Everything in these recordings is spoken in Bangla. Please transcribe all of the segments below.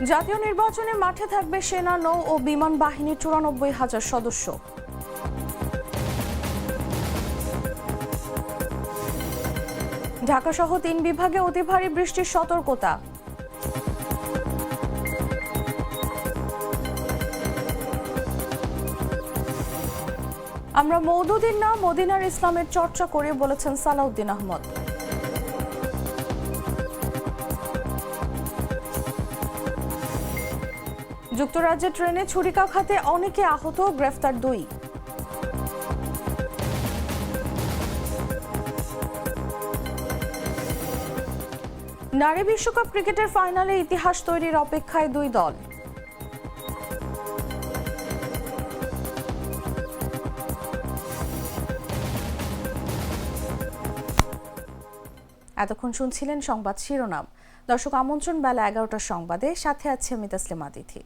জাতীয় নির্বাচনে মাঠে থাকবে সেনা, নৌ ও বিমান বাহিনীর ৯৪,০০০ সদস্য। ঢাকাসহ ৩ বিভাগে অতি ভারী বৃষ্টির সতর্কতা। আমরা মওদুদীর না, মদিনার ইসলামের চর্চা করে, বলেছেন সালাউদ্দিন আহমদ। যুক্তরাজ্যে ট্রেনে ছুরিকাঘাতে অনেকে আহত, গ্রেফতার ২। নারী বিশ্বকাপ ক্রিকেটের ফাইনালে ইতিহাস তৈরির অপেক্ষায় ২ দল। এতক্ষণ শুনছিলেন সংবাদ শিরোনাম। দর্শক, আমন্ত্রণ বেলা ১১টার সংবাদে, সাথে আছে আমি তাসলিমা তিথি।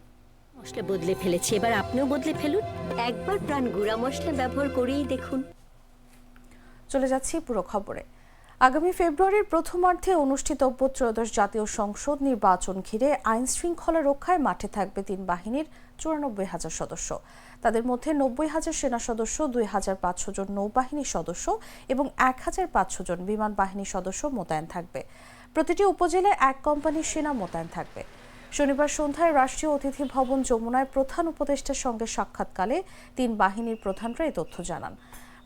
মশলা বদলে ফেলেছে, এবার আপনিও বদলে ফেলুন। একবার প্রাণ গুঁড়া মশলা ব্যবহার করেই দেখুন। চলে যাচ্ছি পুরো খবরে। আগামী ফেব্রুয়ারির প্রথমার্ধে অনুষ্ঠিতব্য ত্রয়োদশ জাতীয় সংসদ নির্বাচন ঘিরে আইন শৃঙ্খলা রক্ষায় মাঠে থাকবে ৩ বাহিনীর ৯৪,০০০ সদস্য। তাদের মধ্যে ৯০,০০০ সেনা সদস্য, ২,৫০০ জন নৌবাহিনীর সদস্য এবং ১,৫০০ জন বিমান বাহিনীর সদস্য মোতায়েন থাকবে। প্রতিটি উপজেলায় ১ কোম্পানির সেনা মোতায়েন থাকবে। শনিবার সন্ধ্যায় রাষ্ট্রীয় অতিথি ভবন যমুনায় প্রধান উপদেষ্টার সঙ্গে সাক্ষাৎকালে ৩ বাহিনীর প্রধানরা এই তথ্য জানান।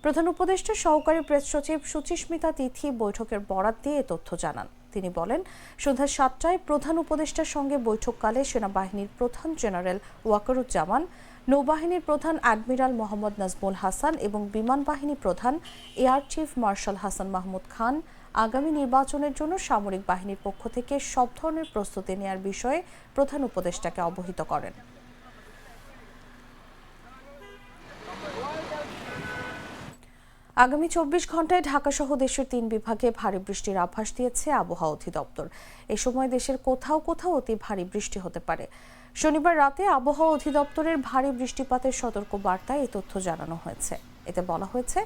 প্রধান উপদেষ্টার সহকারী প্রেস সচিব সুচিস্মিতা তিথি বৈঠকের বরাত দিয়ে এ তথ্য জানান। তিনি বলেন, সন্ধ্যা ৭টায় প্রধান উপদেষ্টার সঙ্গে বৈঠককালে সেনাবাহিনীর প্রধান জেনারেল ওয়াকারুজ্জামান, নৌবাহিনীর প্রধান অ্যাডমিরাল মোহাম্মদ নাজমুল হাসান এবং বিমান বাহিনী প্রধান air chief marshal Hasan Mahmud Khan আগামী নির্বাচনের জন্য সামরিক বাহিনীর পক্ষ থেকে সব ধরনের প্রস্তুতি নেওয়ার বিষয়ে প্রধান উপদেষ্টাকে অবহিত করেন। আগামী ২৪ ঘন্টায় ঢাকাসহ দেশের ৩ বিভাগে ভারী বৃষ্টির আভাস দিয়েছে আবহাওয়া অধিদপ্তর। এ সময় দেশের কোথাও কোথাও অতি ভারী বৃষ্টি হতে পারে। শনিবার রাতে আবহাওয়া অধিদপ্তরের ভারী বৃষ্টিপাতের সতর্ক বার্তায় এই তথ্য জানানো হয়েছে। এতে বলা হয়েছে,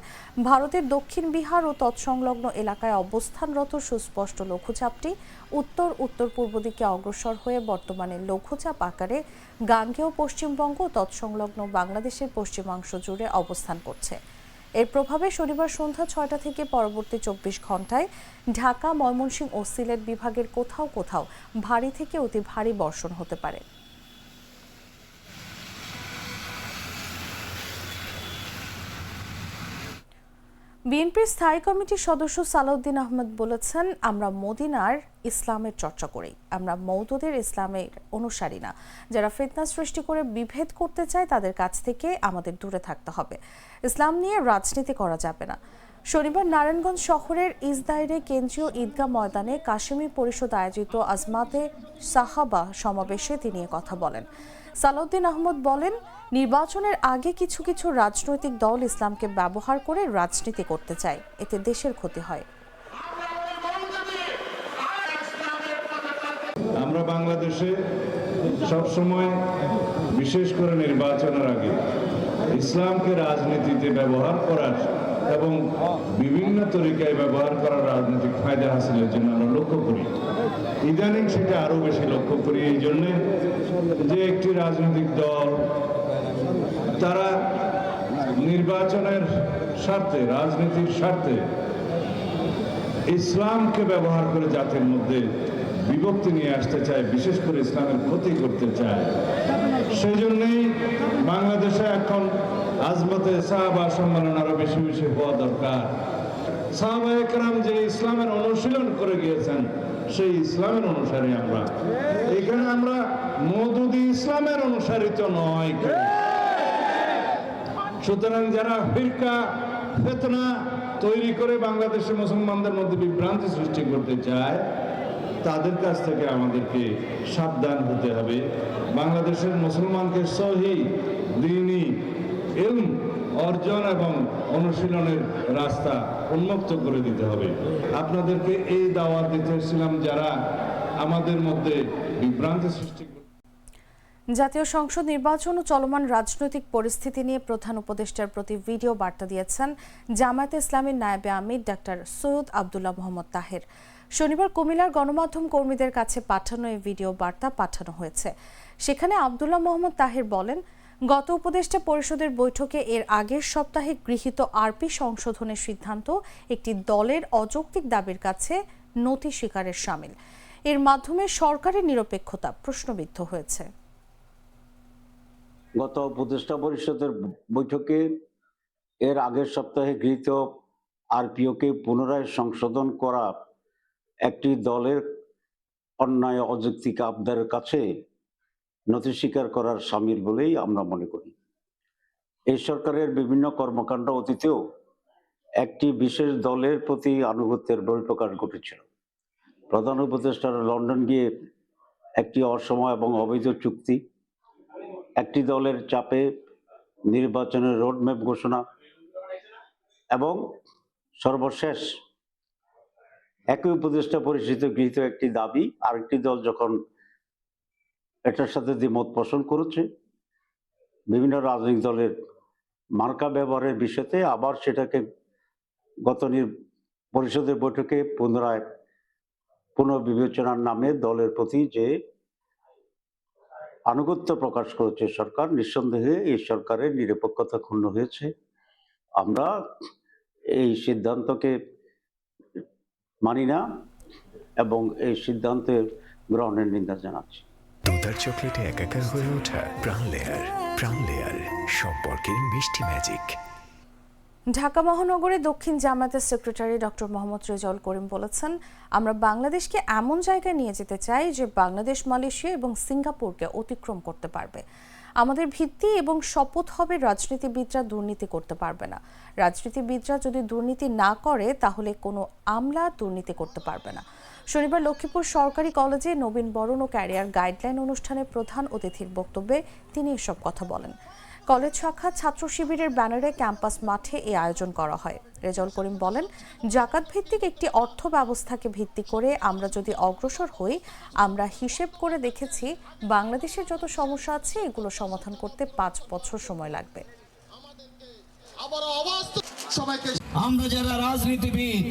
ভারতের দক্ষিণ বিহার ও তৎসংলগ্ন এলাকায় অবস্থানরত সুস্পষ্ট লঘুচাপটি উত্তর উত্তর পূর্ব দিকে অগ্রসর হয়ে বর্তমানে লঘুচাপ আকারে গাঙ্গেয় পশ্চিমবঙ্গ ও তৎসংলগ্ন বাংলাদেশের পশ্চিমাংশ জুড়ে অবস্থান করছে। এর প্রভাবে শনিবার সন্ধ্যা ৬টা থেকে পরবর্তী ২৪ ঘন্টায় ঢাকা, ময়মনসিংহ ও সিলেট বিভাগের কোথাও কোথাও ভারী থেকে অতি ভারী বর্ষণ হতে পারে। বিএনপির স্থায়ী কমিটির সদস্য সালাউদ্দিন আহমদ বলেছেন, আমরা মদিনার ইসলামের চর্চা করি, আমরা মওদুদের ইসলামের অনুসারী না। যারা ফিতনা সৃষ্টি করে বিভেদ করতে চায় তাদের কাছ থেকে আমাদের দূরে থাকতে হবে। ইসলাম নিয়ে রাজনীতি করা যাবে না। শনিবার নারায়ণগঞ্জ শহরের ইসদাইরে কেন্দ্রীয় ঈদগাহ ময়দানে কাশেমি পরিষদ আয়োজিত আজমাতে সাহাবা সমাবেশে তিনি কথা বলেন। সালাউদ্দিন আহমদ বলেন, নির্বাচনের আগে কিছু কিছু রাজনৈতিক দল ইসলামকে ব্যবহার করে রাজনীতি করতে চায়, এতে দেশের ক্ষতি হয়। আমরা বাংলাদেশে সবসময়, বিশেষ করে নির্বাচনের আগে, ইসলামকে রাজনীতিতে ব্যবহার করার এবং বিভিন্ন তরিকায় ব্যবহার করার রাজনৈতিক ফায়দা হাসিলের জন্য আমরা লক্ষ্য করি। ইদানিং সেটা আরো বেশি লক্ষ্য করি এই জন্যে যে একটি রাজনৈতিক দল তারা নির্বাচনের স্বার্থে, রাজনীতির স্বার্থে ইসলামকে ব্যবহার করে জাতির মধ্যে বিভক্তি নিয়ে আসতে চায়, বিশেষ করে ইসলামের ক্ষতি করতে চায়। সেই জন্যই বাংলাদেশে এখন আজমতে সাহাবা সম্মেলন আরো বেশি বেশি হওয়া দরকার। সাহাবায়ে কেরাম যে ইসলামের অনুশীলন করে গিয়েছেন, সেই ইসলামের অনুসারী আমরা। এখানে আমরা মওদুদি ইসলামের অনুসারী তো নয়। সুতরাং যারা ফিরকা ফিতনা তৈরি করে বাংলাদেশের মুসলমানদের মধ্যে বিভ্রান্তি সৃষ্টি করতে চায়, তাদের কাছ থেকে আমাদেরকে সাবধান হতে হবে। বাংলাদেশের মুসলমানকে সহি দ্বীনি ইলম অর্জন এবং অনুশীলনের রাস্তা উন্মুক্ত করে দিতে হবে। আপনাদেরকে এই দাওয়াত দিতে এসেছিলাম, যারা আমাদের মধ্যে বিভ্রান্তি সৃষ্টি। জাতীয় সংসদ নির্বাচন ও চলমান রাজনৈতিক পরিস্থিতি নিয়ে প্রধান উপদেষ্টার প্রতি ভিডিও বার্তা দিয়েছেন জামায়াতে ইসলামীর নায়েবে আমির ডাক্তার সৈয়দ আব্দুল্লাহ মোহাম্মদ তাহের। শনিবার কুমিল্লার গণমাধ্যম কর্মীদের কাছে পাঠানো এই ভিডিও বার্তা পাঠানো হয়েছে। সেখানে আব্দুল্লাহ মোহাম্মদ তাহের বলেন, গত উপদেষ্টা পরিষদের বৈঠকে এর আগের সপ্তাহে গৃহীত আরপি সংশোধনের সিদ্ধান্ত একটি দলের অযৌক্তিক দাবির কাছে নথি স্বীকারের শামিল। এর মাধ্যমে সরকারের নিরপেক্ষতা প্রশ্নবিদ্ধ হয়েছে। গত উপদেষ্টা পরিষদের বৈঠকে এর আগের সপ্তাহে গৃহীত আরপিওকে পুনরায় সংশোধন করা একটি দলের অন্যায় অযৌক্তিক আবদারের কাছে নথি স্বীকার করার শামিল বলেই আমরা মনে করি। এই সরকারের বিভিন্ন কর্মকাণ্ড অতীতেও একটি বিশেষ দলের প্রতি আনুগত্যের বহিঃপ্রকাশ ঘটেছিল। প্রধান উপদেষ্টার লন্ডন গিয়ে একটি অসময় এবং অবৈধ চুক্তি, একটি দলের চাপে নির্বাচনের রোডম্যাপ ঘোষণা এবং সর্বশেষ একই উপদেষ্টা পরিষদে গৃহীত একটি দাবি আরেকটি দল যখন এটার সাথে দ্বিমত পোষণ করেছে, বিভিন্ন রাজনৈতিক দলের মার্কা ব্যবহারের বিষয়তে আবার সেটাকে গত পরিষদের বৈঠকে পুনরায় পুনর্বিবেচনার নামে দলের প্রতি যে আনুগত্য প্রকাশ করেছে সরকার, নিঃসন্দেহে এই সরকারের নিরপেক্ষতা ক্ষুণ্ণ হয়েছে। আমরা এই সিদ্ধান্তকে মানি না এবং এই সিদ্ধান্তের গ্রহণের নিন্দা জানাচ্ছি। তোতার চকলেটে একাকার হয়ে ওঠা প্রাণ লেয়ার সম্পর্কের মিষ্টি ম্যাজিক। ঢাকা মহানগরে দক্ষিণ জামায়াতের সেক্রেটারি ডক্টর মোহাম্মদ রেজাউল করিম বলেছেন, আমরা বাংলাদেশকে এমন জায়গায় নিয়ে যেতে চাই যে বাংলাদেশ মালয়েশিয়া এবং সিঙ্গাপুরকে অতিক্রম করতে পারবে। আমাদের ভিত্তি এবং শপথ হবে রাজনীতিবিদরা দুর্নীতি করতে পারবে না। রাজনীতিবিদরা যদি দুর্নীতি না করে তাহলে কোনো আমলা দুর্নীতি করতে পারবে না। শনিবার লক্ষ্মীপুর সরকারি কলেজে নবীন বরণ ও ক্যারিয়ার গাইডলাইন অনুষ্ঠানে প্রধান অতিথির বক্তব্যে তিনি এসব কথা বলেন। কলেজ শাখা ছাত্র শিবিরের ব্যানারে ক্যাম্পাস মাঠে এই আয়োজন করা হয়। রেজাউল করিম বলেন, জাকাত ভিত্তিক একটি অর্থ ব্যবস্থাকে ভিত্তি করে আমরা যদি অগ্রসর হই, আমরা হিসেব করে দেখেছি বাংলাদেশের যত সমস্যা আছে এগুলো সমাধান করতে 5 বছর সময় লাগবে। আমরা যারা রাজনীতিবিদ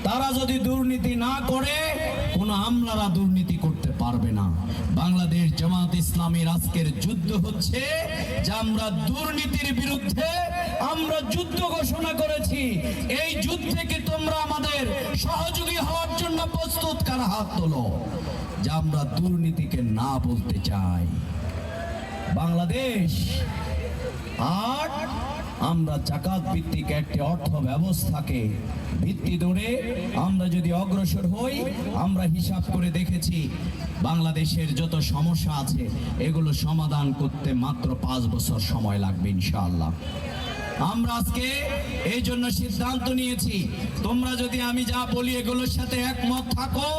তারা যদি দুর্নীতি না করে কোনো আমলারা দুর্নীতি করতে পারবে না। বাংলাদেশ জামাত ইসলামীর আজকের যুদ্ধ হচ্ছে যে আমরা দুর্নীতির বিরুদ্ধে আমরা যুদ্ধ ঘোষণা করেছি। এই যুদ্ধে কি তোমরা আমাদের সহযোগী হওয়ার জন্য প্রস্তুত? কারা হাত তোলো যে আমরা দুর্নীতিকে না বলতে চাই। বাংলাদেশ আর আমরা জাকাত ভিত্তিক একটি অর্থ ব্যবস্থাকে ভিত্তি ধরে আমরা যদি অগ্রসর হই, আমরা হিসাব করে দেখেছি বাংলাদেশের যত সমস্যা আছে এগুলো সমাধান করতে মাত্র 5 বছর সময় লাগবে ইনশাআল্লাহ। আমরা আজকে এই জন্য সিদ্ধান্ত নিয়েছি, তোমরা যদি আমি যা বলি এগুলোর সাথে একমত থাকো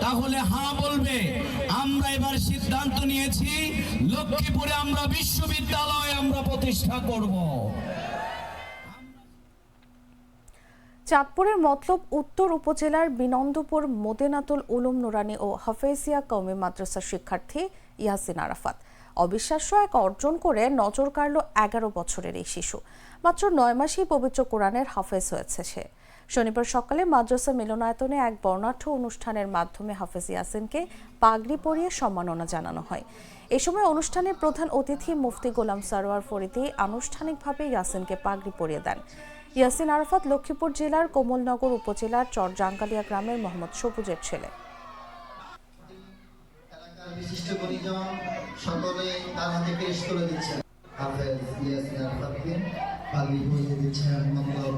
তাহলে হ্যাঁ বলবে। আমরা এবার সিদ্ধান্ত নিয়েছি লক্ষ্মীপুরে আমরা বিশ্ববিদ্যালয় আমরা প্রতিষ্ঠা করব। চাঁদপুরের মতলব উত্তর উপজেলার বিনন্দপুর মোদেনাতুল উলুম নুরানি ও হাফেজিয়া কওমি মাদ্রাসার শিক্ষার্থী ইয়াসিন আরাফাত অবিশ্বাস্য এক অর্জন করে নজর কাড়ল 11 বছরের এই শিশু। মাত্র 9 মাসেই পবিত্র কোরআনের হাফেজ হয়েছে সে। শনিবার সকালে মাদ্রাসা মিলনায়তনে এক বর্ণাঢ্য অনুষ্ঠানের মাধ্যমে হাফেজ ইয়াসিনকে পাগড়ি পরিয়ে সম্মাননা জানানো হয়। এ সময় অনুষ্ঠানের প্রধান অতিথি মুফতি গোলাম সারোয়ার ফরিদি আনুষ্ঠানিকভাবে ইয়াসিনকে পাগড়ি পরিয়ে দেন। ইয়াসিন আরাফাত লক্ষ্মীপুর জেলার কোমলনগর উপজেলার চরজাঙ্গালিয়া গ্রামের মোহাম্মদ সবুজের ছেলে। বিশিষ্ট পরিজন সকলে তার হাতে পেশ করে দিচ্ছেন। হাফেজ ইয়াসিন আরাফাতকে পাগড়ি পরিয়ে দিচ্ছেন মতলব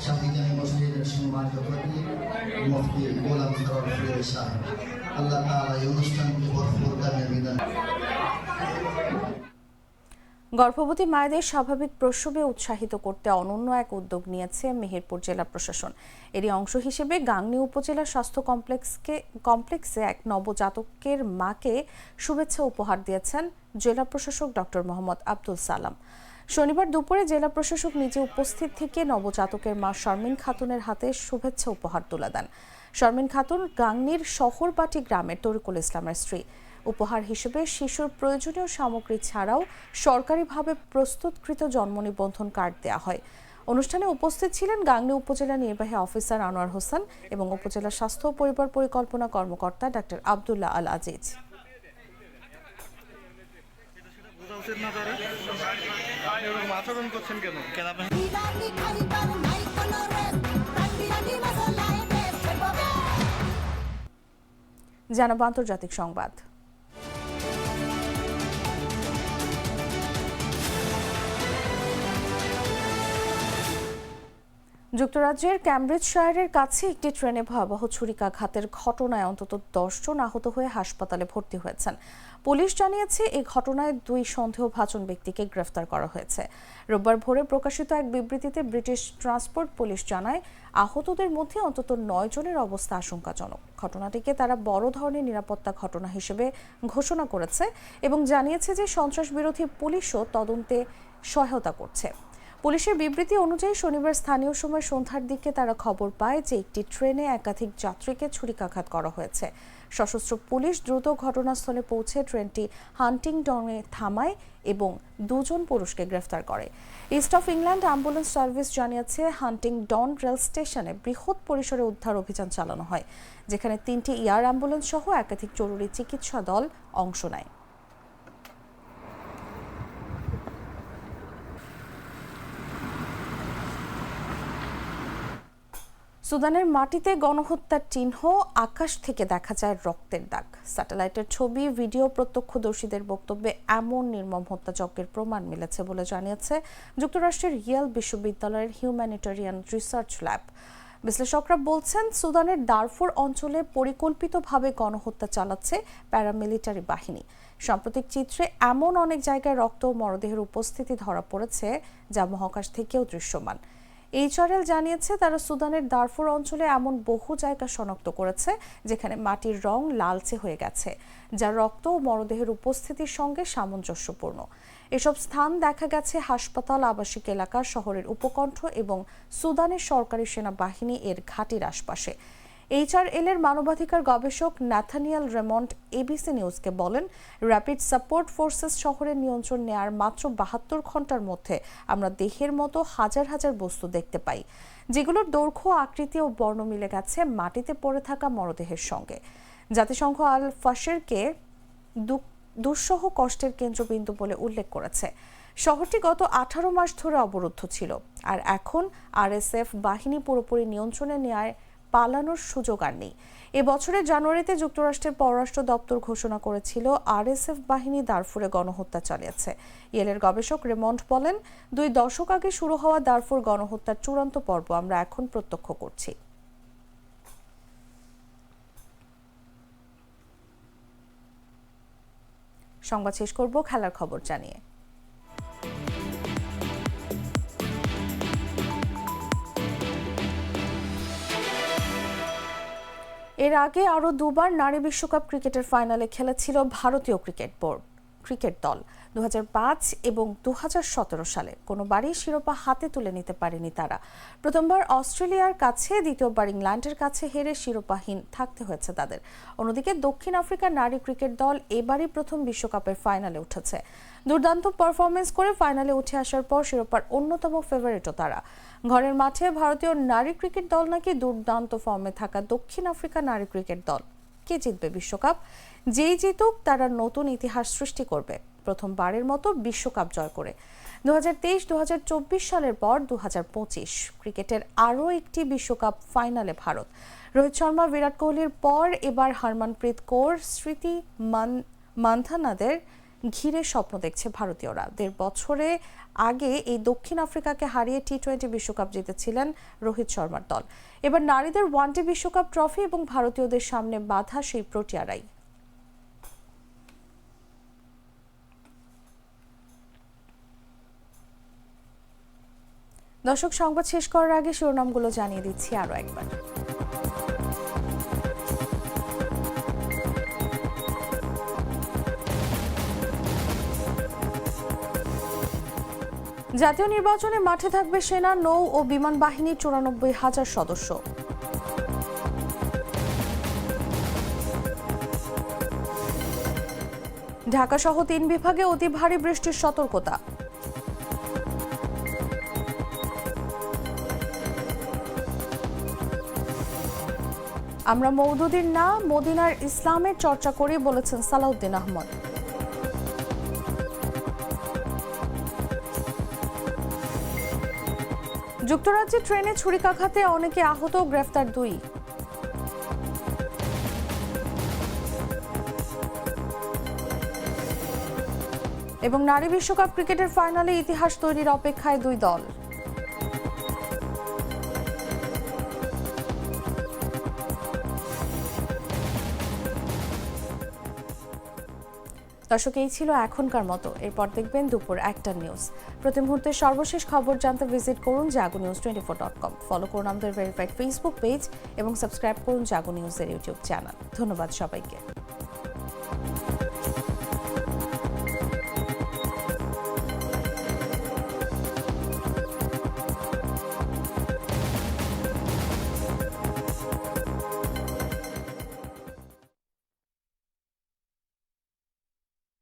শাহজাহান মসজিদের সম্মানিত খতিব মুফতি গোলাম সারোয়ার ফরিদি সাহেব। আল্লাহ তাআলা এই অনুষ্ঠানকে ভরপুর কামিয়াবি দান। গর্ভবতী মায়েদের স্বাভাবিক প্রসবে উৎসাহিত করতে অনন্য এক উদ্যোগ নিয়েছে মেহেরপুর জেলা প্রশাসন। এরই অংশ হিসেবে গাংনী উপজেলা স্বাস্থ্য কমপ্লেক্সে এক নবজাতকের মাকে শুভেচ্ছা উপহার দিয়েছেন জেলা প্রশাসক ডক্টর মোহাম্মদ আব্দুল সালাম। শনিবার দুপুরে জেলা প্রশাসক নিজে উপস্থিত থেকে নবজাতকের মা শারমিন খাতুনের হাতে শুভেচ্ছা উপহার তুলে দেন। শারমিন খাতুন গাংনীর শহরবাটি গ্রামের তরিকুল ইসলামের স্ত্রী। উপহার হিসেবে শিশুর প্রয়োজনীয় সামগ্রী ছাড়াও সরকারিভাবে প্রস্তুতকৃত জন্ম নিবন্ধন কার্ড দেওয়া হয়। অনুষ্ঠানে উপস্থিত ছিলেন গাংনী উপজেলা নির্বাহী অফিসার আনোয়ার হোসেন এবং উপজেলা স্বাস্থ্য ও পরিবার পরিকল্পনা কর্মকর্তা ডাক্তার আব্দুল্লাহ আল আজিজ। জানাবো আন্তর্জাতিক সংবাদ। যুক্তরাজ্যের ক্যামব্রিজশায়ারের কাছে একটি ট্রেনে ভয়াবহ ছুরিকাঘাতের ঘটনায় অন্তত 10 জন আহত হয়ে হাসপাতালে ভর্তি হয়েছেন। পুলিশ জানিয়েছে এই ঘটনায় 2 সন্দেহভাজন ব্যক্তিকে গ্রেফতার করা হয়েছে। রোববার ভোরে প্রকাশিত এক বিবৃতিতে ব্রিটিশ ট্রান্সপোর্ট পুলিশ জানায়, আহতদের মধ্যে অন্তত 9 জনের অবস্থা আশঙ্কাজনক। ঘটনাটিকে তারা বড় ধরনের নিরাপত্তা ঘটনা হিসেবে ঘোষণা করেছে এবং জানিয়েছে যে সন্ত্রাস বিরোধী পুলিশও তদন্তে সহায়তা করছে। পুলিশের বিবৃতি অনুযায়ী শনিবার স্থানীয় সময় সন্ধ্যার দিকে তারা খবর পায় যে একটি ট্রেনে একাধিক যাত্রীকে ছুরিকাঘাত করা হয়েছে। সশস্ত্র পুলিশ দ্রুত ঘটনাস্থলে পৌঁছে ট্রেনটি হান্টিংটনে থামায় এবং 2 জন পুরুষকে গ্রেফতার করে। East of England ambulance service জানিয়েছে, হান্টিংডন রেল স্টেশনে বৃহৎ পরিসরে উদ্ধার অভিযান চালানো হয়, যেখানে 3টি এয়ার অ্যাম্বুলেন্স সহ একাধিক জরুরি চিকিৎসা দল অংশ নেয়। সুদানের মাটিতে গণহত্যার চিহ্ন, আকাশ থেকে দেখা যায় রক্তের দাগ। স্যাটেলাইটের ছবি, ভিডিও, প্রত্যক্ষদর্শীদের বক্তব্যে এমন নির্মম হত্যাযজ্ঞের প্রমাণ মিলেছে বলে জানিয়েছে যুক্তরাষ্ট্রের ইয়েল বিশ্ববিদ্যালয়ের হিউম্যানিটেরিয়ান রিসার্চ ল্যাব। বিশ্লেষকরা বলছেন, সুদানের দারফুর অঞ্চলে পরিকল্পিতভাবে গণহত্যা চালাচ্ছে প্যারামিলিটারি বাহিনী। সাম্প্রতিক চিত্রে এমন অনেক জায়গায় রক্ত ও মরদেহের উপস্থিতি ধরা পড়েছে যা মহাকাশ থেকেও দৃশ্যমান। এইচআরএল জানিয়েছে, তারা সুদানের দারফুর অঞ্চলে এমন বহু জায়গা শনাক্ত করেছে যেখানে মাটির রং লালচে হয়ে গেছে, যা রক্ত ও মরদেহের উপস্থিতির সঙ্গে সামঞ্জস্যপূর্ণ। এসব স্থান দেখা গেছে হাসপাতাল, আবাসিক এলাকা, শহরের উপকণ্ঠ এবং সুদানের সরকারি সেনাবাহিনী এর ঘাঁটির আশপাশে। এইচআরএল এর মানবাধিকার গবেষক ন্যাথানিয়েল রেমন্ড এবিসি নিউজকে বলেন, র্যাপিড সাপোর্ট ফোর্সেস শহরের নিয়ন্ত্রণ নেয়ার মাত্র 72 ঘন্টার মধ্যে আমরা দেহের মতো হাজার হাজার বস্তু দেখতে পাই, যেগুলোর দৈর্ঘ্য, আকৃতি ও বর্ণ মিলে গেছে মাটিতে পড়ে থাকা মরদেহের সঙ্গে। জাতিসংঘ আল ফাশেরকে দুঃসহ কষ্টের কেন্দ্রবিন্দু বলে উল্লেখ করেছে। শহরটি গত 18 মাস ধরে অবরুদ্ধ ছিল, আর এখন আরএসএফ বাহিনী পুরোপুরি নিয়ন্ত্রণে নেয়ায় পালানোর সুযোগ আর নেই। এবছরের জানুয়ারিতে যুক্তরাষ্ট্রের পররাষ্ট্র দপ্তর ঘোষণা করেছিল, আরএসএফ বাহিনী দারফুরে গণহত্যা চালিয়েছে। ইয়েলের গবেষক রেমন্ড বলেন, 2 দশক আগে শুরু হওয়া দারফুর গণহত্যার চূড়ান্ত পর্ব আমরা এখন প্রত্যক্ষ করছি। সংবাদ শেষ করব খেলার খবর জানিয়ে। এর আগে আরও 2 বার নারী বিশ্বকাপ ক্রিকেটের ফাইনালে খেলেছিল ভারতীয় ক্রিকেট দল। 2005 এবং 2017 সালে কোনোবারই শিরোপা হাতে তুলে নিতে পারেনি তারা। প্রথমবার অস্ট্রেলিয়ার কাছে, দ্বিতীয়বার ইংল্যান্ডের কাছে হেরে শিরোপাহীন থাকতে হয়েছে তাদের। অন্যদিকে দক্ষিণ আফ্রিকার নারী ক্রিকেট দল এবারই প্রথম বিশ্বকাপের ফাইনালে উঠেছে। দুর্দান্ত পারফরমেন্স করে ফাইনালে উঠে আসার পর শিরোপার অন্যতম ফেভারিটও তারা। ঘরের মাঠে ভারতীয় নারী ক্রিকেট দল নাকি দুর্দান্ত ফর্মে থাকা দক্ষিণ আফ্রিকা নারী ক্রিকেট দল। কে জিতবে বিশ্বকাপ? যেই জিতুক তারা নতুন ইতিহাস সৃষ্টি করবে, প্রথমবারের মতো বিশ্বকাপ জয় করে। 2023-2024 সালের পর 2025 ক্রিকেটের আরও একটি বিশ্বকাপ ফাইনালে ভারত। রোহিত শর্মা, বিরাট কোহলির পর এবার হরমনপ্রীত কৌর, স্মৃতি মান্ধানাদের ঘিরে স্বপ্ন দেখছে ভারতীয়রা। 1.5 বছরে আগে এই দক্ষিণ আফ্রিকাকে হারিয়ে টি-20 বিশ্বকাপ জিতেছিলেন রোহিত শর্মার দল। এবার নারীদের ওয়ানডে বিশ্বকাপ ট্রফি এবং ভারতীয়দের সামনে বাধা সেই প্রোটিয়ারাই। দর্শক, সংবাদ শেষ করার আগে শিরোনামগুলো জানিয়ে দিচ্ছি আরও একবার। জাতীয় নির্বাচনে মাঠে থাকবে সেনা, নৌ ও বিমান বাহিনীর 94,000 সদস্য। ঢাকা সহ 3 বিভাগে অতি ভারী বৃষ্টির সতর্কতা। আমরা মওদুদীর না, মদিনার ইসলামের চর্চা করি বলেছেন সালাউদ্দিন আহমদ। যুক্তরাজ্যে ট্রেনে ছুরিকাঘাতে অনেকে আহত, গ্রেফতার 2। এবং নারী বিশ্বকাপ ক্রিকেটের ফাইনালে ইতিহাস তৈরির অপেক্ষায় 2 দল। দর্শক, এই ছিল এখনকার মতো। এরপর দেখবেন দুপুর 1টার নিউজ। প্রতি মুহূর্তে সর্বশেষ খবর জানতে ভিজিট করুন jagonews24.com। ফলো করুন আমাদের ভেরিফাইড ফেসবুক পেজ এবং সাবস্ক্রাইব করুন জাগো নিউজের ইউটিউব চ্যানেল। ধন্যবাদ সবাইকে।